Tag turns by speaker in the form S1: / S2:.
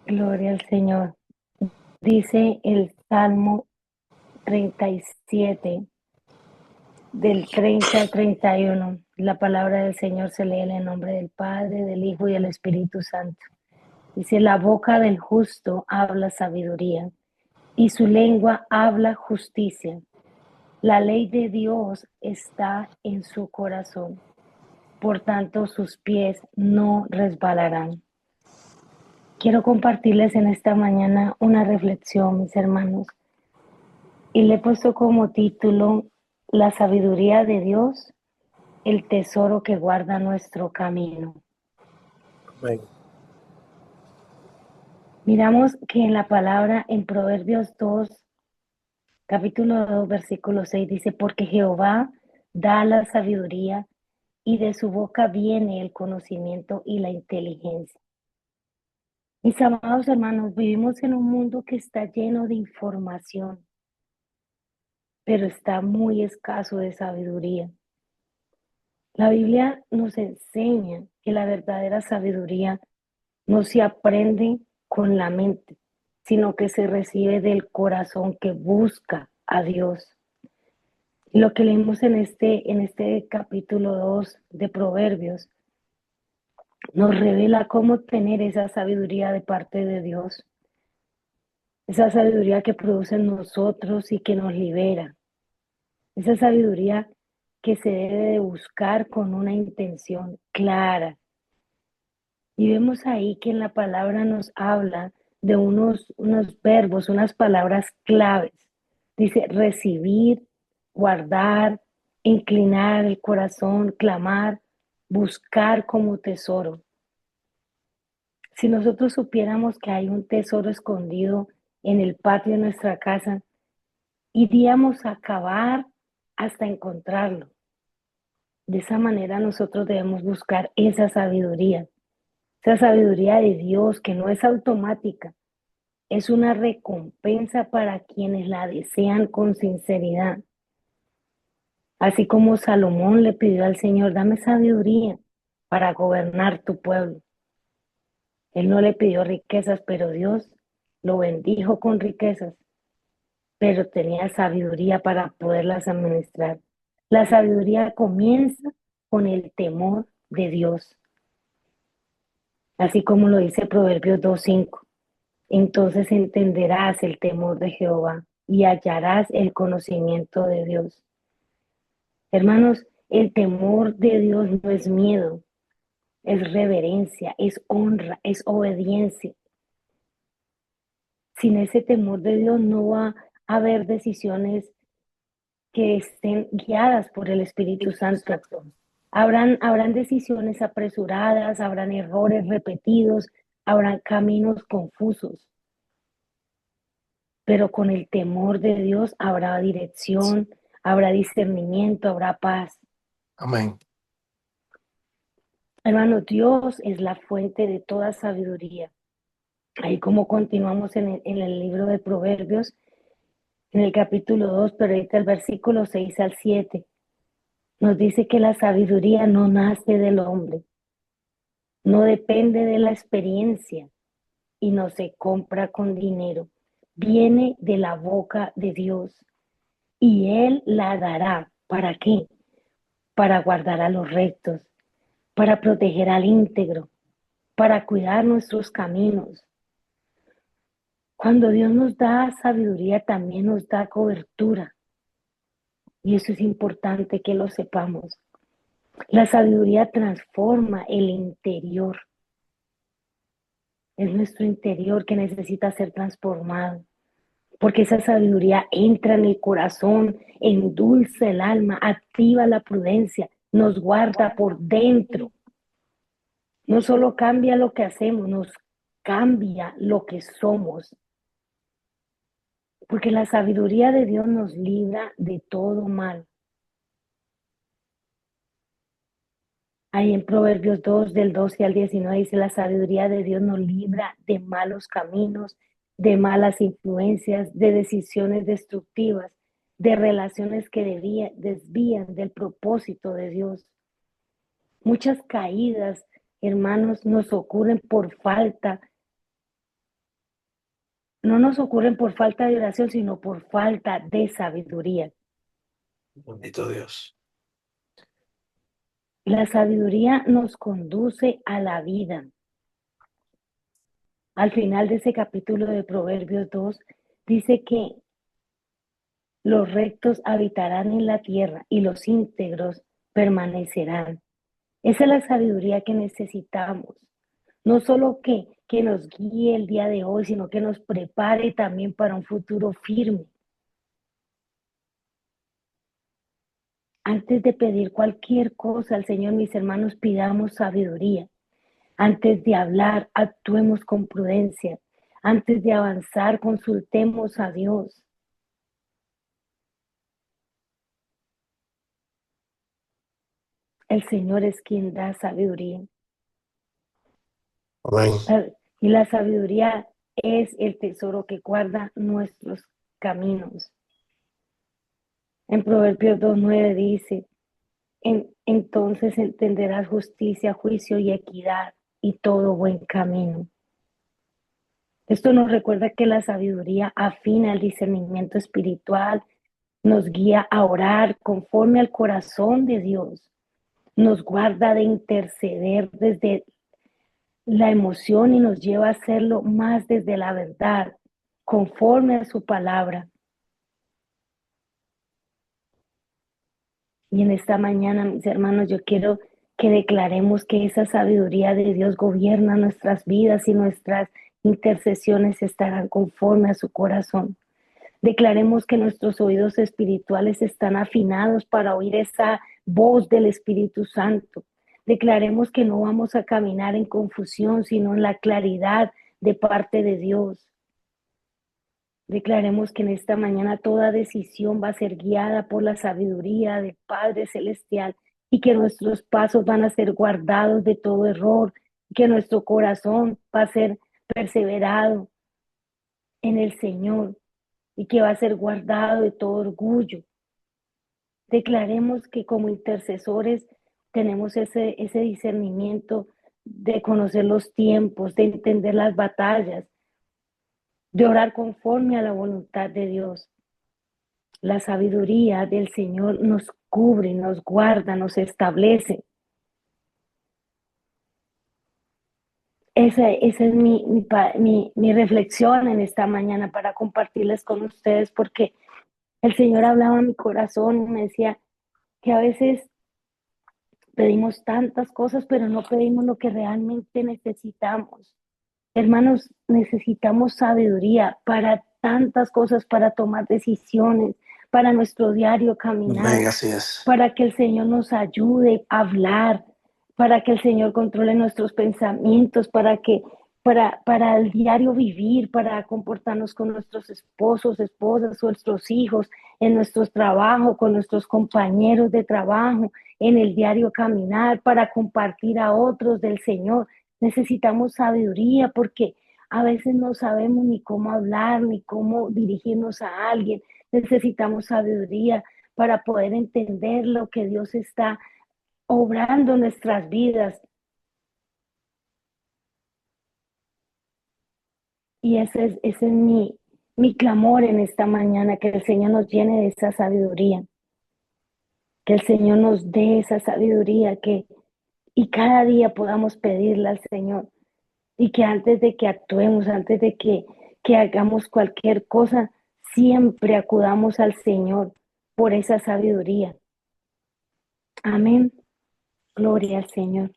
S1: Gloria al Señor. Dice el Salmo 37, del 30 al 31. La palabra del Señor se lee en el nombre del Padre, del Hijo y del Espíritu Santo. Dice: la boca del justo habla sabiduría y su lengua habla justicia. La ley de Dios está en su corazón, por tanto sus pies no resbalarán. Quiero compartirles en esta mañana una reflexión, mis hermanos, y le he puesto como título: la sabiduría de Dios, el tesoro que guarda nuestro camino.
S2: Amén.
S1: Miramos que en la palabra, en Proverbios 2, capítulo 2, versículo 6, dice: porque Jehová da la sabiduría y de su boca viene el conocimiento y la inteligencia. Mis amados hermanos, vivimos en un mundo que está lleno de información, pero está muy escaso de sabiduría. La Biblia nos enseña que la verdadera sabiduría no se aprende con la mente, sino que se recibe del corazón que busca a Dios. Lo que leemos en este capítulo 2 de Proverbios nos revela cómo tener esa sabiduría de parte de Dios, esa sabiduría que produce en nosotros y que nos libera, esa sabiduría que se debe de buscar con una intención clara. Y vemos ahí que en la palabra nos habla de unos verbos, unas palabras claves. Dice recibir, guardar, inclinar el corazón, clamar, buscar como tesoro. Si nosotros supiéramos que hay un tesoro escondido en el patio de nuestra casa, iríamos a cavar hasta encontrarlo. De esa manera nosotros debemos buscar esa sabiduría de Dios que no es automática, es una recompensa para quienes la desean con sinceridad. Así como Salomón le pidió al Señor: dame sabiduría para gobernar tu pueblo. Él no le pidió riquezas, pero Dios lo bendijo con riquezas, pero tenía sabiduría para poderlas administrar. La sabiduría comienza con el temor de Dios, así como lo dice Proverbios 2:5. Entonces entenderás el temor de Jehová y hallarás el conocimiento de Dios. Hermanos, el temor de Dios no es miedo, es reverencia, es honra, es obediencia. Sin ese temor de Dios no va a haber decisiones que estén guiadas por el Espíritu Santo. Habrán decisiones apresuradas, habrán errores repetidos, habrán caminos confusos. Pero con el temor de Dios habrá dirección, habrá discernimiento, habrá paz.
S2: Amén.
S1: Hermano, Dios es la fuente de toda sabiduría. Ahí como continuamos en el libro de Proverbios, en el capítulo 2, pero ahorita el versículo 6 al 7, nos dice que la sabiduría no nace del hombre, no depende de la experiencia y no se compra con dinero. Viene de la boca de Dios y Él la dará. ¿Para qué? Para guardar a los rectos, para proteger al íntegro, para cuidar nuestros caminos. Cuando Dios nos da sabiduría, también nos da cobertura. Y eso es importante que lo sepamos. La sabiduría transforma el interior. Es nuestro interior que necesita ser transformado. Porque esa sabiduría entra en el corazón, endulza el alma, activa la prudencia, nos guarda por dentro. No solo cambia lo que hacemos, nos cambia lo que somos. Porque la sabiduría de Dios nos libra de todo mal. Ahí en Proverbios 2, del 12 al 19 dice: la sabiduría de Dios nos libra de malos caminos, de malas influencias, de decisiones destructivas, de relaciones que desvían del propósito de Dios. Muchas caídas hermanos, nos ocurren por falta. No nos ocurren por falta de oración, sino por falta de sabiduría.
S2: Bendito Dios.
S1: La sabiduría nos conduce a la vida. Al final de ese capítulo de Proverbios 2, dice que los rectos habitarán en la tierra y los íntegros permanecerán. Esa es la sabiduría que necesitamos. No solo que nos guíe el día de hoy, sino que nos prepare también para un futuro firme. Antes de pedir cualquier cosa al Señor, mis hermanos, pidamos sabiduría. Antes de hablar, actuemos con prudencia. Antes de avanzar, consultemos a Dios. El Señor es quien da sabiduría.
S2: Amén.
S1: Y la sabiduría es el tesoro que guarda nuestros caminos. En Proverbios 2:9 dice, entonces entenderás justicia, juicio y equidad y todo buen camino. Esto nos recuerda que la sabiduría afina el discernimiento espiritual, nos guía a orar conforme al corazón de Dios, nos guarda de interceder desde la emoción y nos lleva a hacerlo más desde la verdad, conforme a su palabra. Y en esta mañana, mis hermanos, yo quiero que declaremos que esa sabiduría de Dios gobierna nuestras vidas y nuestras intercesiones estarán conforme a su corazón. Declaremos que nuestros oídos espirituales están afinados para oír esa voz del Espíritu Santo. Declaremos que no vamos a caminar en confusión, sino en la claridad de parte de Dios. Declaremos que en esta mañana toda decisión va a ser guiada por la sabiduría del Padre Celestial y que nuestros pasos van a ser guardados de todo error, que nuestro corazón va a ser perseverado en el Señor y que va a ser guardado de todo orgullo. Declaremos que como intercesores tenemos ese discernimiento de conocer los tiempos, de entender las batallas, de orar conforme a la voluntad de Dios. La sabiduría del Señor nos cubre, nos guarda, nos establece. Esa es mi reflexión en esta mañana para compartirles con ustedes, porque el Señor hablaba a mi corazón y me decía que a veces pedimos tantas cosas, pero no pedimos lo que realmente necesitamos. Hermanos, necesitamos sabiduría para tantas cosas, para tomar decisiones, para nuestro diario caminar,
S2: Amén, así es.
S1: para que el Señor nos ayude a hablar, para que el Señor controle nuestros pensamientos, para el diario vivir, para comportarnos con nuestros esposos, esposas, nuestros hijos, en nuestros trabajos, con nuestros compañeros de trabajo, en el diario caminar, para compartir a otros del Señor. Necesitamos sabiduría porque a veces no sabemos ni cómo hablar, ni cómo dirigirnos a alguien. Necesitamos sabiduría para poder entender lo que Dios está obrando en nuestras vidas. Y ese es mi clamor en esta mañana, que el Señor nos llene de esa sabiduría, que el Señor nos dé esa sabiduría, y cada día podamos pedirle al Señor, y que antes de que actuemos, antes de que hagamos cualquier cosa, siempre acudamos al Señor por esa sabiduría. Amén. Gloria al Señor.